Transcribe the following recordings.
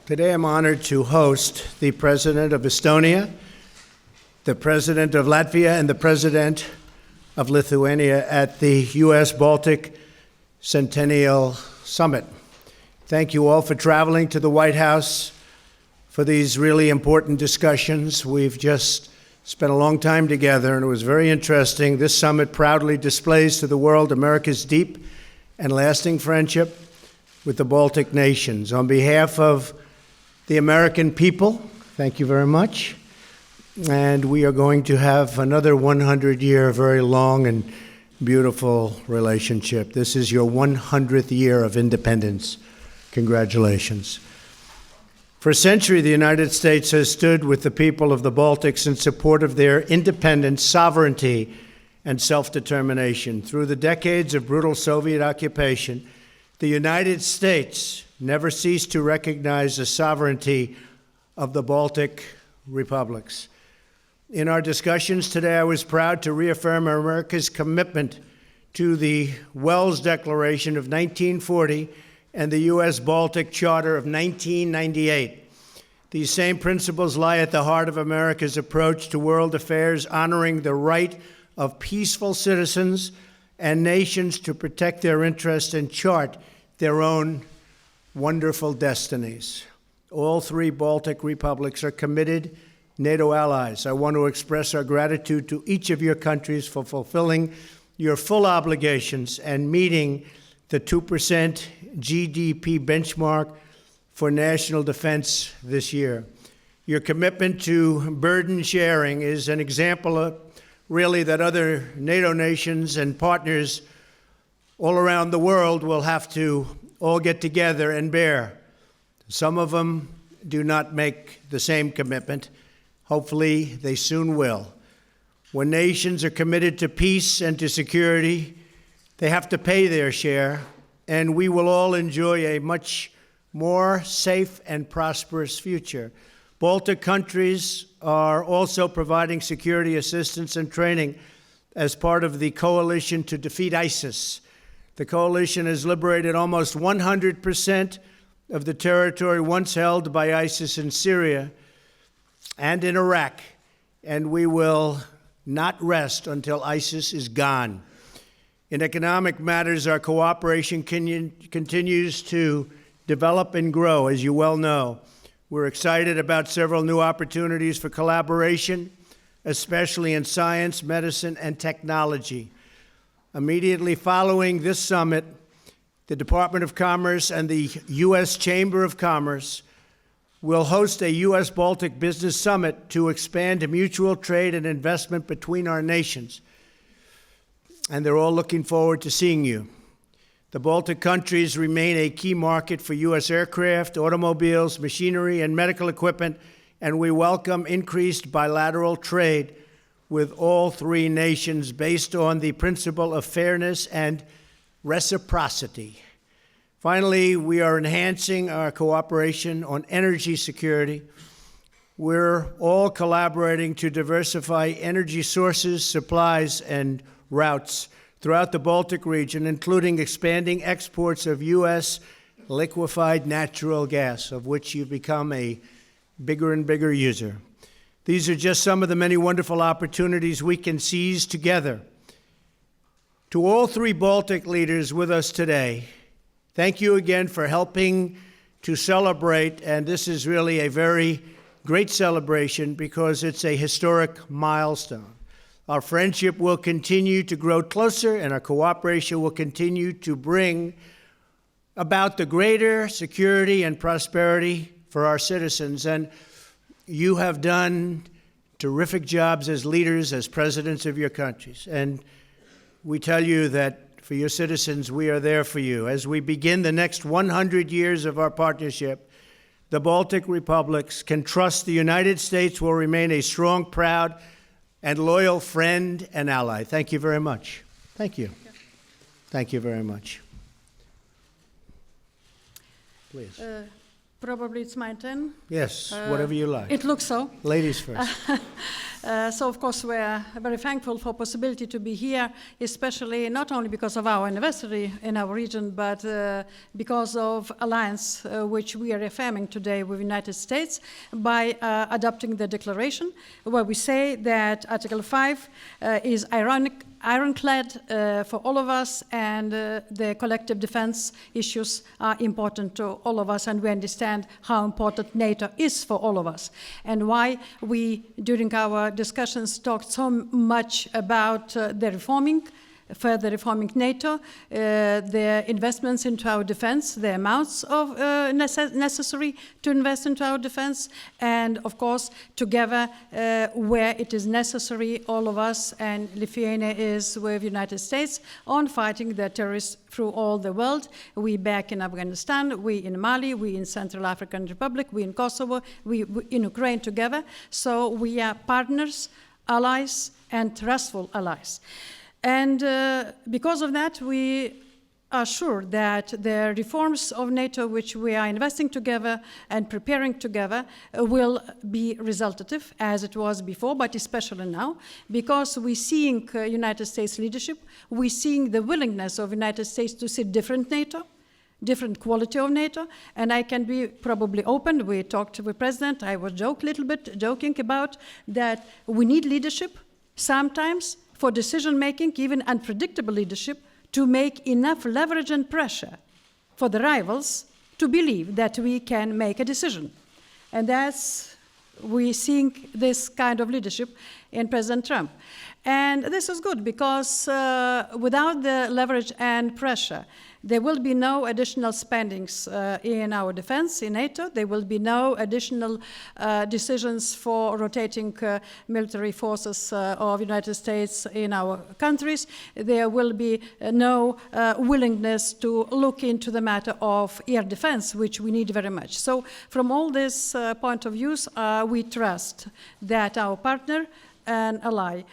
Today I'm honored to host the President of Estonia, the President of Latvia, and the President of Lithuania at the U.S. Baltic Centennial Summit. Thank you all for traveling to the White House for these really important discussions. We've just spent a long time together, and it was very interesting. This summit proudly displays to the world America's deep and lasting friendship with the Baltic nations. On behalf of the American people, thank you very much. And we are going to have another 100-year, very long and beautiful relationship. This is your 100th year of independence. Congratulations. For a century, the United States has stood with the people of the Baltics in support of their independence, sovereignty, and self-determination. Through the decades of brutal Soviet occupation, the United States never ceased to recognize the sovereignty of the Baltic republics. In our discussions today, I was proud to reaffirm America's commitment to the Wells Declaration of 1940 and the U.S. Baltic Charter of 1998. These same principles lie at the heart of America's approach to world affairs, honoring the right of peaceful citizens and nations to protect their interests and chart their own wonderful destinies. All three Baltic republics are committed NATO allies. I want to express our gratitude to each of your countries for fulfilling your full obligations and meeting the 2% GDP benchmark for national defense this year. Your commitment to burden sharing is an example of really that other NATO nations and partners all around the world will have to all get together and bear. Some of them do not make the same commitment. Hopefully, they soon will. When nations are committed to peace and to security, they have to pay their share, and we will all enjoy a much more safe and prosperous future. Baltic countries are also providing security assistance and training as part of the coalition to defeat ISIS. The coalition has liberated almost 100% of the territory once held by ISIS in Syria and in Iraq, and we will not rest until ISIS is gone. In economic matters, our cooperation continues to develop and grow, as you well know. We're excited about several new opportunities for collaboration, especially in science, medicine, and technology. Immediately following this summit, the Department of Commerce and the U.S. Chamber of Commerce will host a U.S. Baltic Business Summit to expand mutual trade and investment between our nations. And they're all looking forward to seeing you. The Baltic countries remain a key market for U.S. aircraft, automobiles, machinery, and medical equipment, and we welcome increased bilateral trade with all three nations based on the principle of fairness and reciprocity. Finally, we are enhancing our cooperation on energy security. We're all collaborating to diversify energy sources, supplies, and routes throughout the Baltic region, including expanding exports of U.S. liquefied natural gas, of which you've become a bigger and bigger user. These are just some of the many wonderful opportunities we can seize together. To all three Baltic leaders with us today, thank you again for helping to celebrate, and this is really a very great celebration because it's a historic milestone. Our friendship will continue to grow closer, and our cooperation will continue to bring about the greater security and prosperity for our citizens. And you have done terrific jobs as leaders, as presidents of your countries. And we tell you that for your citizens, we are there for you. As we begin the next 100 years of our partnership, the Baltic republics can trust the United States will remain a strong, proud, and loyal friend and ally. Thank you very much. Thank you. Thank you very much. Please. Probably it's my turn. Yes, whatever you like. It looks so. Ladies first. So of course we're very thankful for possibility to be here, especially not only because of our anniversary in our region, but because of alliance which we are affirming today with the United States by adopting the declaration, where we say that Article 5 is ironclad for all of us, and the collective defense issues are important to all of us, and we understand how important NATO is for all of us, and why we, during our discussions, talked so much about further reforming NATO, the investments into our defense, the amounts of necessary to invest into our defense, and of course, together, where it is necessary, all of us, and Lithuania is with the United States, on fighting the terrorists through all the world. We back in Afghanistan, we in Mali, we in Central African Republic, we in Kosovo, we in Ukraine together. So we are partners, allies, and trustful allies. And because of that, we are sure that the reforms of NATO, which we are investing together and preparing together, will be resultative, as it was before, but especially now, because we're seeing United States leadership, we're seeing the willingness of United States to see different NATO, different quality of NATO, and I can be probably open. We talked with the President, I was joking about that we need leadership sometimes for decision-making, even unpredictable leadership, to make enough leverage and pressure for the rivals to believe that we can make a decision. And we're seeing this kind of leadership in President Trump. And this is good because without the leverage and pressure, there will be no additional spendings in our defense, in NATO. There will be no additional decisions for rotating military forces of the United States in our countries. There will be no willingness to look into the matter of air defense, which we need very much. So from all this point of views, we trust that our partner and ally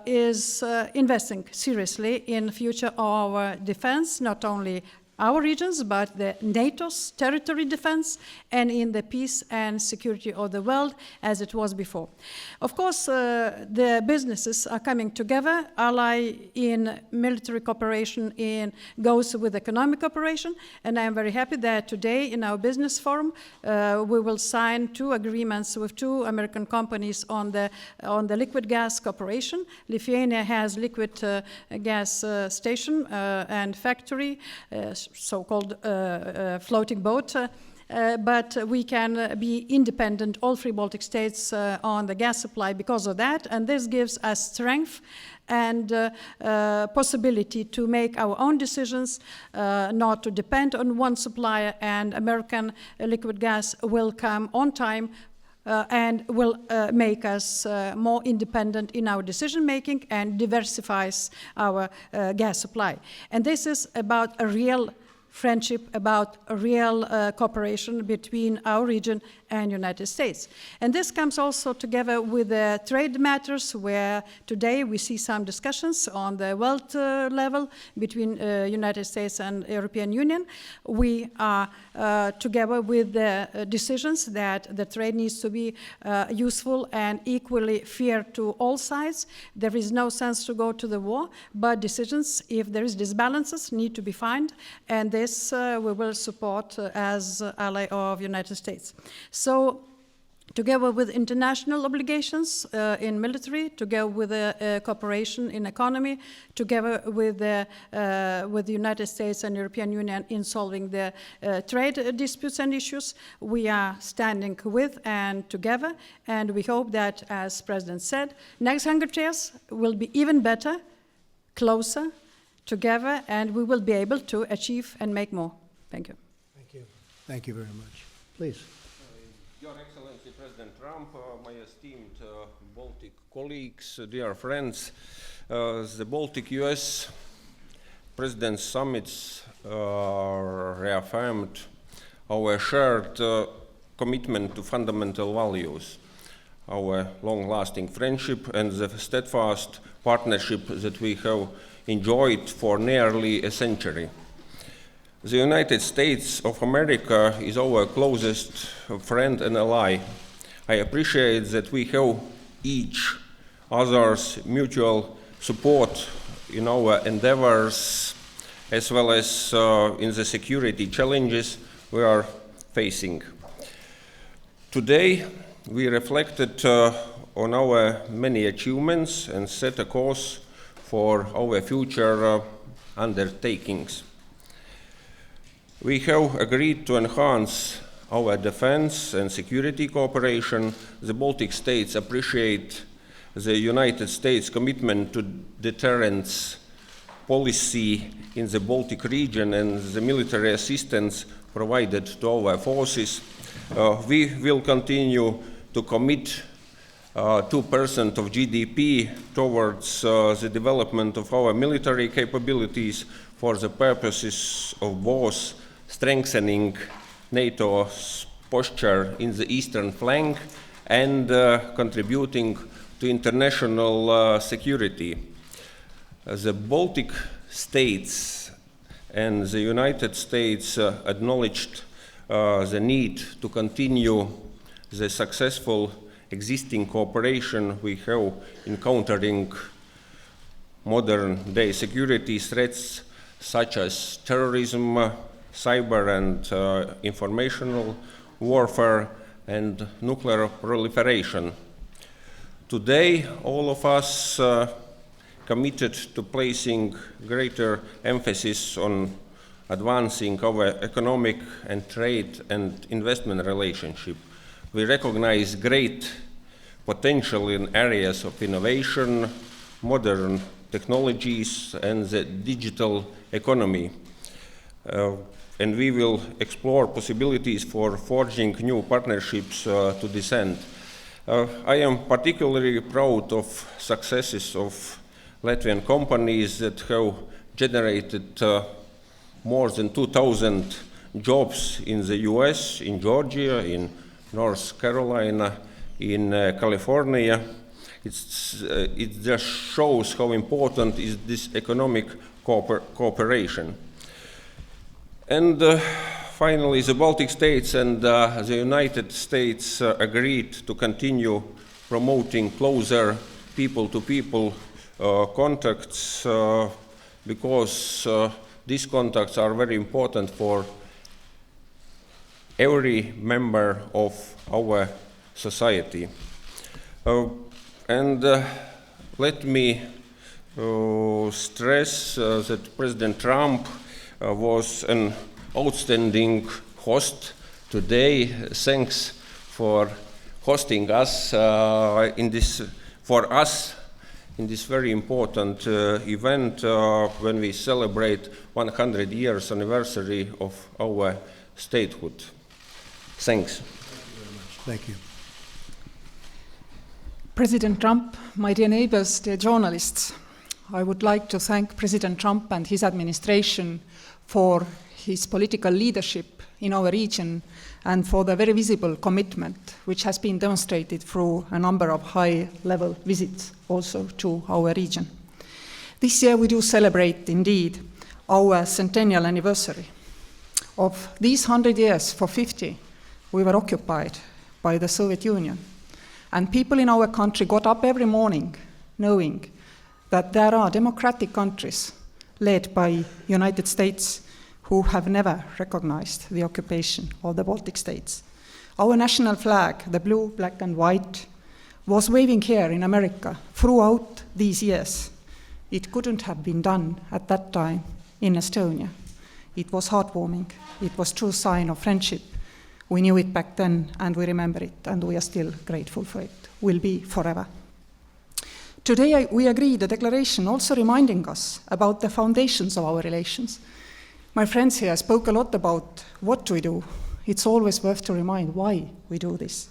is investing seriously in the future of our defense, not only our regions, but the NATO's territory defense, and in the peace and security of the world as it was before. Of course, the businesses are coming together. Ally in military cooperation goes with economic cooperation, and I am very happy that today in our business forum we will sign 2 agreements with 2 American companies on the liquid gas cooperation. Lithuania has liquid gas station and factory, so-called floating boat, but we can be independent, all 3 Baltic states, on the gas supply because of that, and this gives us strength and possibility to make our own decisions, not to depend on one supplier, and American liquid gas will come on time and will make us more independent in our decision-making and diversifies our gas supply. And this is about a real friendship, about a real cooperation between our region and United States. And this comes also together with the trade matters, where today we see some discussions on the world level between United States and European Union. We are together with the decisions that the trade needs to be useful and equally fair to all sides. There is no sense to go to the war, but decisions, if there is disbalances, need to be found, and this we will support as ally of United States. So together with international obligations in military, together with cooperation in economy, together with the United States and European Union in solving the trade disputes and issues, we are standing with and together, and we hope that, as President said, next 100 years will be even better, closer, together, and we will be able to achieve and make more. Thank you. Thank you. Thank you very much. Please. Your Excellency President Trump, my esteemed Baltic colleagues, dear friends, the Baltic-US President's summits reaffirmed our shared commitment to fundamental values, our long-lasting friendship and the steadfast partnership that we have enjoyed for nearly a century. The United States of America is our closest friend and ally. I appreciate that we have each others' mutual support in our endeavors, as well as in the security challenges we are facing. Today, we reflected on our many achievements and set a course for our future undertakings. We have agreed to enhance our defense and security cooperation. The Baltic states appreciate the United States' commitment to deterrence policy in the Baltic region and the military assistance provided to our forces. We will continue to commit 2% of GDP towards the development of our military capabilities for the purposes of both strengthening NATO's posture in the eastern flank and contributing to international security. The Baltic states and the United States acknowledged the need to continue the successful existing cooperation we have in countering modern-day security threats such as terrorism, cyber and informational warfare, and nuclear proliferation. Today, all of us committed to placing greater emphasis on advancing our economic and trade and investment relationship. We recognize great potential in areas of innovation, modern technologies, and the digital economy. And we will explore possibilities for forging new partnerships to this end. I am particularly proud of successes of Latvian companies that have generated more than 2,000 jobs in the US, in Georgia, in North Carolina, in California. It just shows how important is this economic cooperation. And finally, the Baltic states and the United States agreed to continue promoting closer people-to-people contacts because these contacts are very important for every member of our society. And let me stress that President Trump was an outstanding host today. Thanks for hosting us in this very important event when we celebrate 100 years anniversary of our statehood. Thanks. Thank you very much. Thank you. President Trump, my dear neighbors, dear journalists, I would like to thank President Trump and his administration for his political leadership in our region and for the very visible commitment which has been demonstrated through a number of high-level visits also to our region. This year we do celebrate, indeed, our centennial anniversary. Of these 100 years, for 50, we were occupied by the Soviet Union. And people in our country got up every morning knowing that there are democratic countries led by United States who have never recognized the occupation of the Baltic states. Our national flag, the blue, black, and white, was waving here in America throughout these years. It couldn't have been done at that time in Estonia. It was heartwarming. It was a true sign of friendship. We knew it back then, and we remember it, and we are still grateful for it. Will be forever. Today, we agreed a declaration also reminding us about the foundations of our relations. My friends here spoke a lot about what we do. It's always worth to remind why we do this.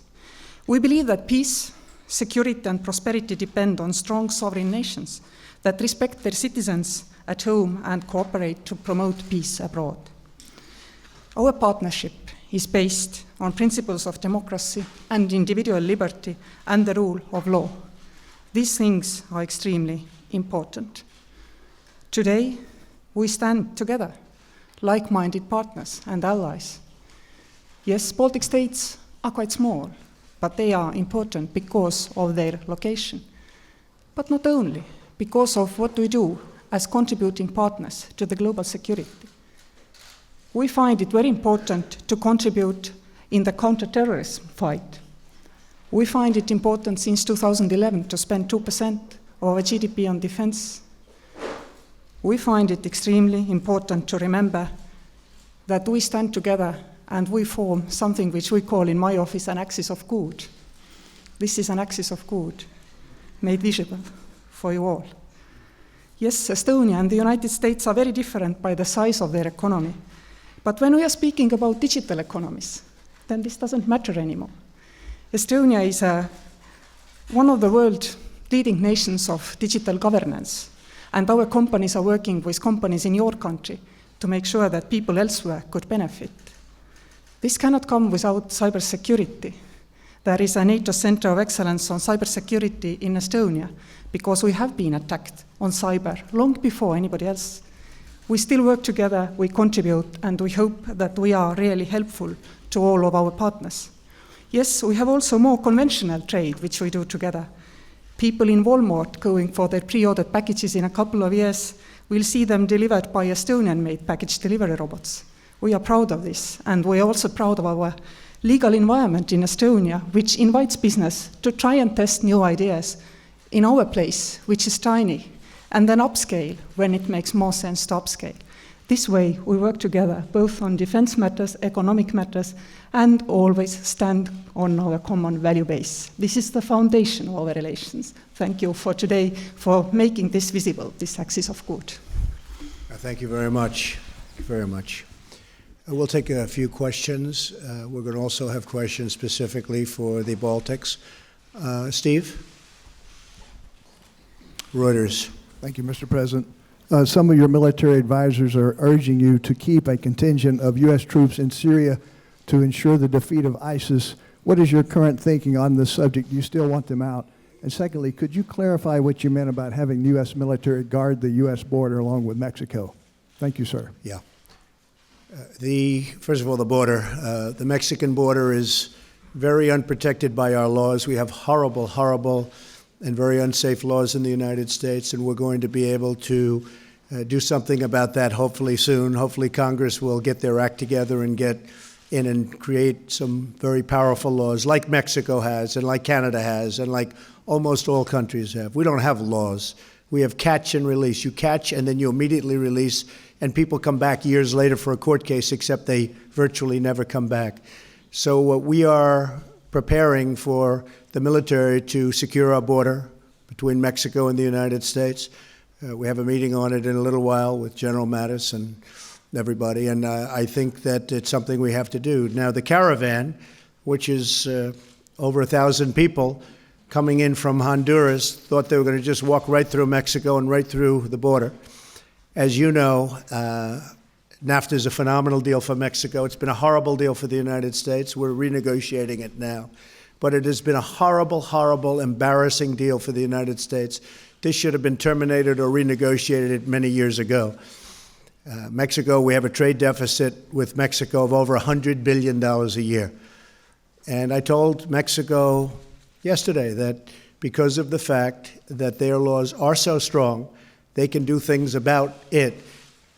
We believe that peace, security, and prosperity depend on strong sovereign nations that respect their citizens at home and cooperate to promote peace abroad. Our partnership is based on principles of democracy and individual liberty and the rule of law. These things are extremely important. Today, we stand together, like-minded partners and allies. Yes, Baltic states are quite small, but they are important because of their location. but not only, because of what we do as contributing partners to the global security. We find it very important to contribute in the counter-terrorism fight. We find it important since 2011 to spend 2% of our GDP on defense. We find it extremely important to remember that we stand together and we form something which we call in my office an axis of good. This is an axis of good, made visible for you all. Yes, Estonia and the United States are very different by the size of their economy. But when we are speaking about digital economies, then this doesn't matter anymore. Estonia is one of the world's leading nations of digital governance, and our companies are working with companies in your country to make sure that people elsewhere could benefit. This cannot come without cybersecurity. There is a NATO Center of Excellence on Cybersecurity in Estonia because we have been attacked on cyber long before anybody else. We still work together, we contribute, and we hope that we are really helpful to all of our partners. Yes, we have also more conventional trade, which we do together. People in Walmart going for their pre-ordered packages in a couple of years will see them delivered by Estonian-made package delivery robots. We are proud of this, and we are also proud of our legal environment in Estonia, which invites business to try and test new ideas in our place, which is tiny, and then upscale when it makes more sense to upscale. This way, we work together, both on defense matters, economic matters, and always stand on our common value base. This is the foundation of our relations. Thank you for today for making this visible, this axis of good. Thank you very much. Thank you very much. We'll take a few questions. We're going to also have questions specifically for the Baltics. Steve? Reuters. Thank you, Mr. President. Some of your military advisors are urging you to keep a contingent of U.S. troops in Syria to ensure the defeat of ISIS. What is your current thinking on this subject? Do you still want them out? And secondly, could you clarify what you meant about having the U.S. military guard the U.S. border along with Mexico? Thank you, sir. Yeah. First of all, the border. The Mexican border is very unprotected by our laws. We have horrible, horrible and very unsafe laws in the United States, and we're going to be able to do something about that hopefully soon. Hopefully Congress will get their act together and get in and create some very powerful laws like Mexico has and like Canada has and like almost all countries have. We don't have laws. We have catch and release. You catch and then you immediately release, and people come back years later for a court case, except they virtually never come back. So we are preparing for the military to secure our border between Mexico and the United States. We have a meeting on it in a little while with General Mattis and everybody, and I think that it's something we have to do. Now, the caravan, which is over 1,000 people coming in from Honduras, thought they were going to just walk right through Mexico and right through the border. As you know, NAFTA is a phenomenal deal for Mexico. It's been a horrible deal for the United States. We're renegotiating it now. But it has been a horrible, horrible, embarrassing deal for the United States. This should have been terminated or renegotiated many years ago. Mexico, we have a trade deficit with Mexico of over $100 billion a year. And I told Mexico yesterday that because of the fact that their laws are so strong, they can do things about it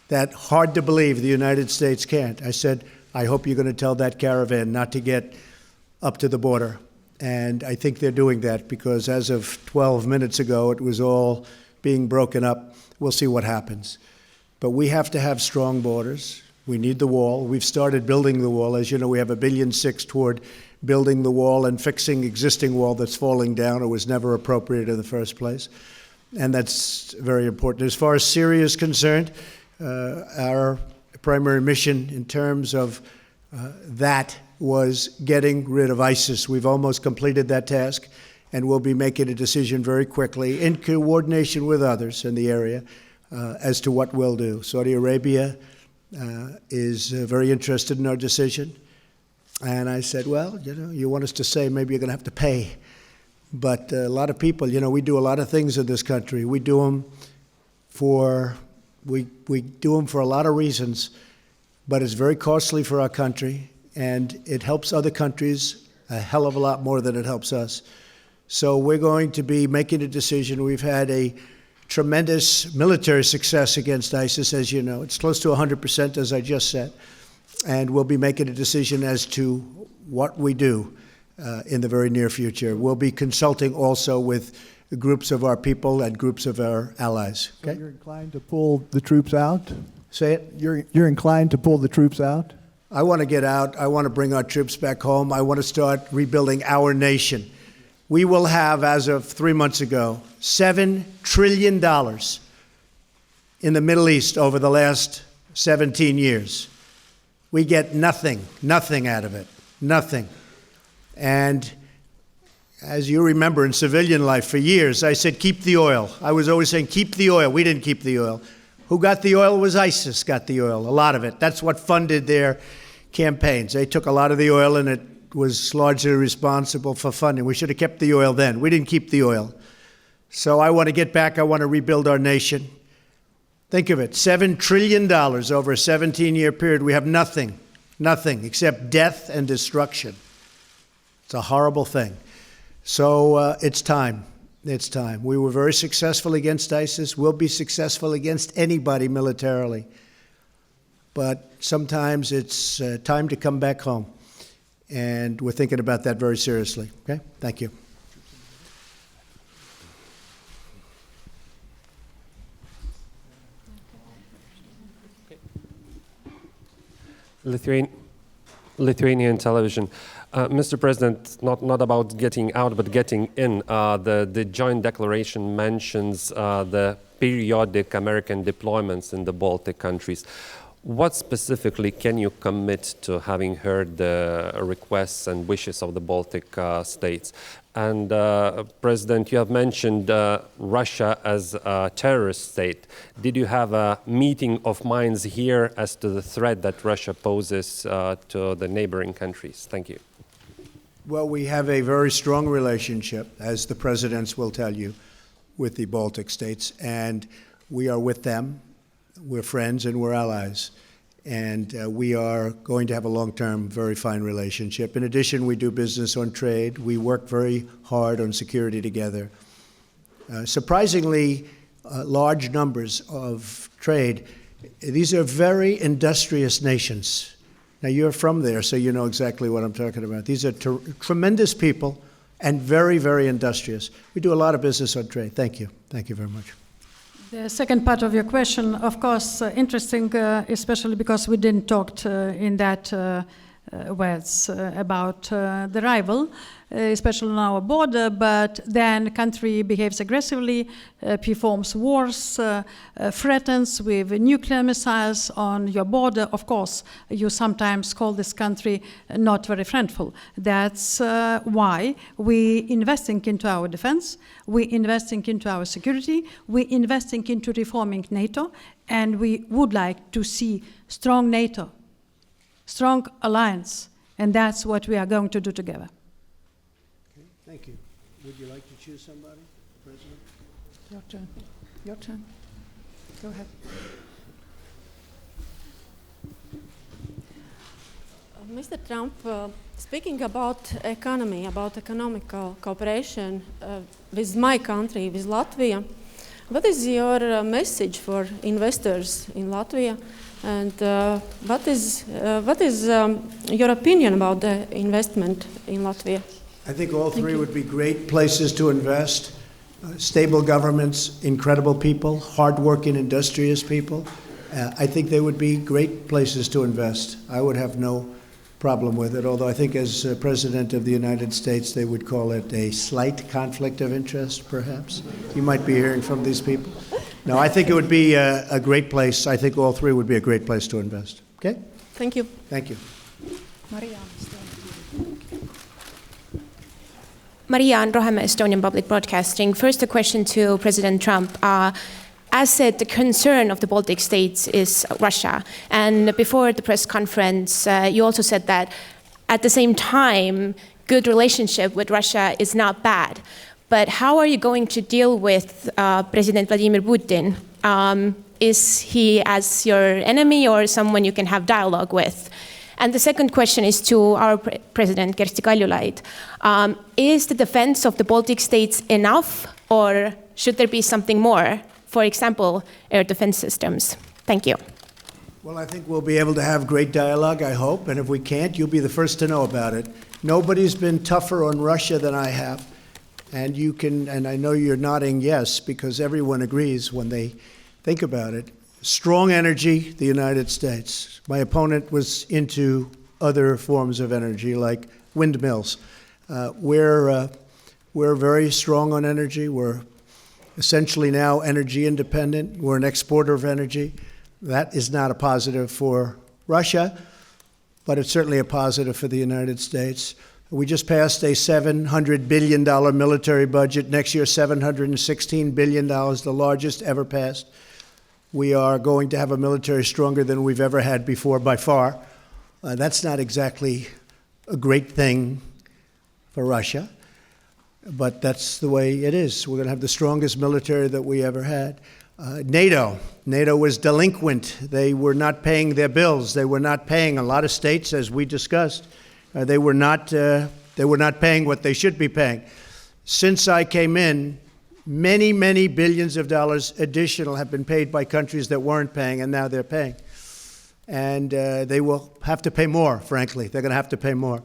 that hard to believe the United States can't. I said, I hope you're going to tell that caravan not to get up to the border. And I think they're doing that because as of 12 minutes ago, it was all being broken up. We'll see what happens. But we have to have strong borders. We need the wall. We've started building the wall. As you know, we have $1.6 billion toward building the wall and fixing existing wall that's falling down or was never appropriate in the first place. And that's very important. As far as Syria is concerned, our primary mission in terms of that was getting rid of ISIS. We've almost completed that task, and we'll be making a decision very quickly in coordination with others in the area as to what we'll do. Saudi Arabia is very interested in our decision. And I said, well, you want us to say maybe you're going to have to pay. But a lot of people, we do a lot of things in this country. We do them for a lot of reasons, but it's very costly for our country, and it helps other countries a hell of a lot more than it helps us. So we're going to be making a decision. We've had a tremendous military success against ISIS, as you know. It's close to 100%, as I just said. And we'll be making a decision as to what we do in the very near future. We'll be consulting also with groups of our people and groups of our allies. So Okay? you're inclined to pull the troops out? Say it. You're inclined to pull the troops out? I want to get out. I want to bring our troops back home. I want to start rebuilding our nation. We will have, as of 3 months ago, $7 trillion in the Middle East over the last 17 years. We get nothing out of it, nothing. And as you remember in civilian life, for years, I said, keep the oil. I was always saying, keep the oil. We didn't keep the oil. Who got the oil was ISIS got the oil, a lot of it. That's what funded their campaigns. They took a lot of the oil, and it was largely responsible for funding. We should have kept the oil then. We didn't keep the oil. So I want to get back. I want to rebuild our nation. Think of it, $7 trillion over a 17-year period. We have nothing except death and destruction. It's a horrible thing. So it's time. It's time. We were very successful against ISIS. We'll be successful against anybody militarily. But sometimes it's time to come back home. And we're thinking about that very seriously. Okay? Thank you. Lithuanian television. Mr. President, not about getting out, but getting in. The joint declaration mentions the periodic American deployments in the Baltic countries. What specifically can you commit to, having heard the requests and wishes of the Baltic states? And President, you have mentioned Russia as a terrorist state. Did you have a meeting of minds here as to the threat that Russia poses to the neighboring countries? Thank you. Well, we have a very strong relationship, as the presidents will tell you, with the Baltic states, and we are with them. We're friends and we're allies, and we are going to have a long-term, very fine relationship. In addition, we do business on trade. We work very hard on security together. Surprisingly, large numbers of trade. These are very industrious nations. Now, you're from there, so you know exactly what I'm talking about. These are tremendous people and very, very industrious. We do a lot of business on trade. Thank you. Thank you very much. The second part of your question, of course, interesting, especially because we didn't talk in that words about the rival, especially on our border, but then country behaves aggressively, performs wars, threatens with nuclear missiles on your border. Of course, you sometimes call this country not very friendly. That's why we investing into our defense, we investing into our security, we investing into reforming NATO, and we would like to see strong NATO, strong alliance, and that's what we are going to do together. Okay, thank you. Would you like to choose somebody, President? Your turn. Your turn. Go ahead. Mr. Trump, speaking about economy, about economical cooperation with my country, with Latvia, what is your message for investors in Latvia? And what is your opinion about the investment in Latvia? I think all three would be great places to invest. Stable governments, incredible people, hardworking, industrious people. I think they would be great places to invest. I would have no problem with it, although I think as President of the United States, they would call it a slight conflict of interest, perhaps. You might be hearing from these people. No, I think it would be a great place. I think all three would be a great place to invest. Okay? Thank you. Thank you. Marianne Rohame, Estonian Public Broadcasting. First, a question to President Trump. As said, the concern of the Baltic states is Russia. And before the press conference, you also said that at the same time, good relationship with Russia is not bad. But how are you going to deal with President Vladimir Putin? Is he as your enemy or someone you can have dialogue with? And the second question is to our President, Kersti Kaljulaid. Is the defense of the Baltic states enough, or should there be something more? For example, air defense systems. Thank you. Well, I think we'll be able to have great dialogue, I hope, and if we can't, you'll be the first to know about it. Nobody's been tougher on Russia than I have, and you can, and I know you're nodding yes, because everyone agrees when they think about it. Strong energy, the United States. My opponent was into other forms of energy, like windmills. We're very strong on energy. We're essentially now energy independent. We're an exporter of energy. That is not a positive for Russia, but it's certainly a positive for the United States. We just passed a $700 billion military budget. Next year, $716 billion, the largest ever passed. We are going to have a military stronger than we've ever had before, by far. That's not exactly a great thing for Russia, but that's the way it is. We're going to have the strongest military that we ever had. NATO was delinquent. They were not paying their bills. They were not paying. A lot of states, as we discussed, they were not paying what they should be paying. Since I came in, many, many billions of dollars additional have been paid by countries that weren't paying, and now they're paying. And they will have to pay more, frankly. They're going to have to pay more.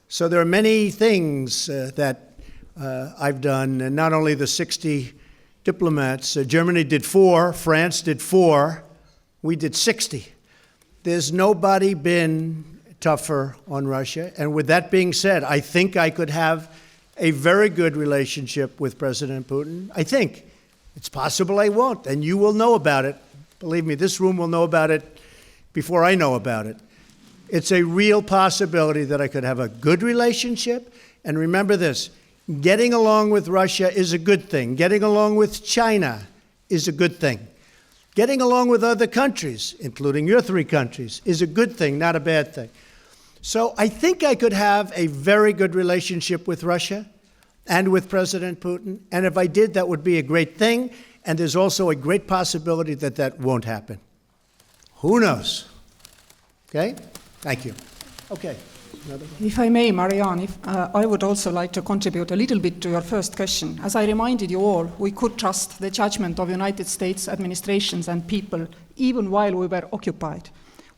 So there are many things that I've done, and not only the 60 diplomats. Germany did 4, France did 4, we did 60. There's nobody been tougher on Russia. And with that being said, I think I could have a very good relationship with President Putin. I think. It's possible I won't, and you will know about it. Believe me, this room will know about it before I know about it. It's a real possibility that I could have a good relationship. And remember this, getting along with Russia is a good thing. Getting along with China is a good thing. Getting along with other countries, including your 3 countries, is a good thing, not a bad thing. So I think I could have a very good relationship with Russia and with President Putin. And if I did, that would be a great thing. And there's also a great possibility that that won't happen. Who knows? Okay? Thank you. Okay. If I may, Marianne, I would also like to contribute a little bit to your first question. As I reminded you all, we could trust the judgment of United States administrations and people even while we were occupied.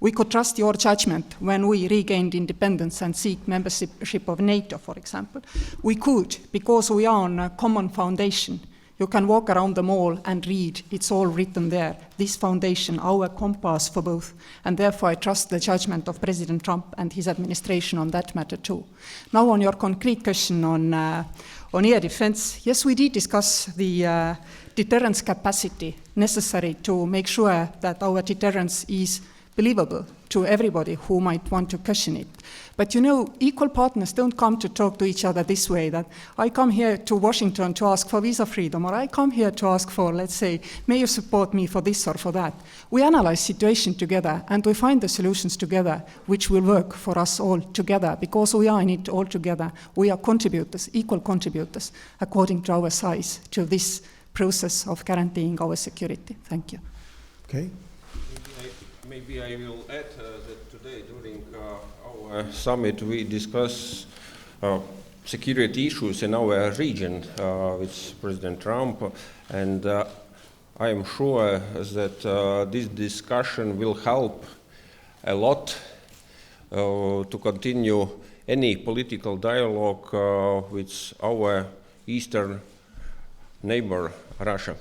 We could trust your judgment when we regained independence and seek membership of NATO, for example. We could, because we are on a common foundation. You can walk around the mall and read, it's all written there. This foundation, our compass for both. And therefore I trust the judgment of President Trump and his administration on that matter too. Now on your concrete question on air defense, yes, we did discuss the deterrence capacity necessary to make sure that our deterrence is believable to everybody who might want to question it. But you know, equal partners don't come to talk to each other this way, that I come here to Washington to ask for visa freedom, or I come here to ask for, let's say, may you support me for this or for that. We analyze situation together, and we find the solutions together, which will work for us all together, because we are in it all together. We are contributors, equal contributors, according to our size, to this process of guaranteeing our security. Thank you. Okay. Maybe I will add that today during our summit we discuss security issues in our region with President Trump, and I am sure that this discussion will help a lot to continue any political dialogue with our eastern neighbor, Russia.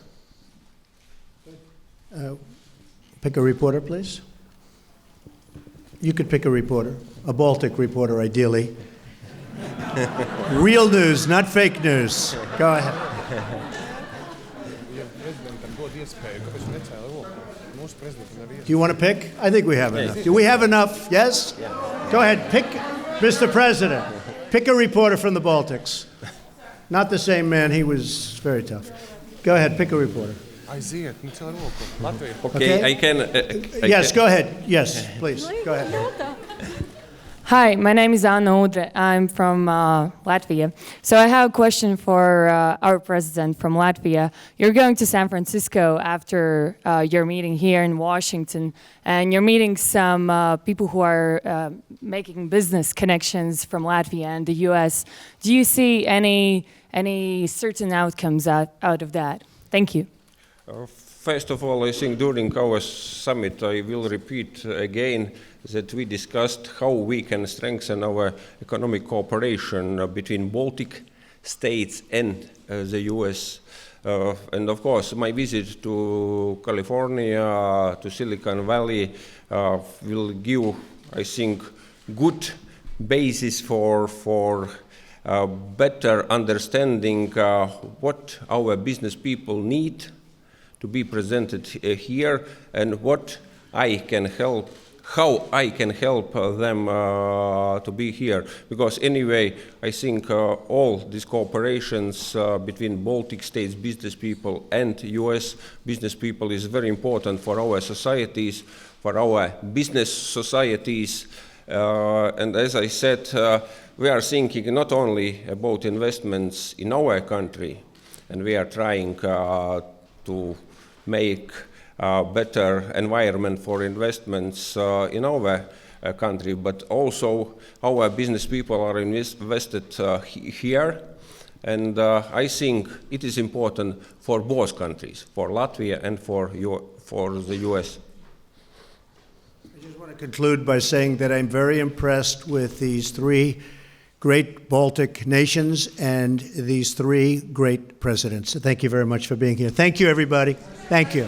Pick a reporter, please. You could pick a reporter, a Baltic reporter, ideally. Real news, not fake news. Go ahead. Do you want to pick? I think we have enough. Do we have enough? Yes? Go ahead, pick, Mr. President. Pick a reporter from the Baltics. Not the same man, he was very tough. Go ahead, pick a reporter. Okay, I can. Yes, go ahead. Yes, please, go ahead. Hi, my name is Anna Udre. I'm from Latvia. So I have a question for our president from Latvia. You're going to San Francisco after your meeting here in Washington, and you're meeting some people who are making business connections from Latvia and the US. Do you see any certain outcomes out of that? Thank you. First of all, I think during our summit, I will repeat again that we discussed how we can strengthen our economic cooperation between Baltic states and the US. And of course, my visit to California, to Silicon Valley, will give, I think, good basis for better understanding what our business people need to be presented here, and what I can help, how I can help them to be here. Because anyway, I think all these cooperations between Baltic states business people and US business people is very important for our societies, for our business societies. And as I said, we are thinking not only about investments in our country, and we are trying to make a better environment for investments in our country, but also our business people are invested here. And I think it is important for both countries, for Latvia and for the US. I just want to conclude by saying that I'm very impressed with these three great Baltic nations and these three great presidents. So thank you very much for being here. Thank you, everybody. Thank you.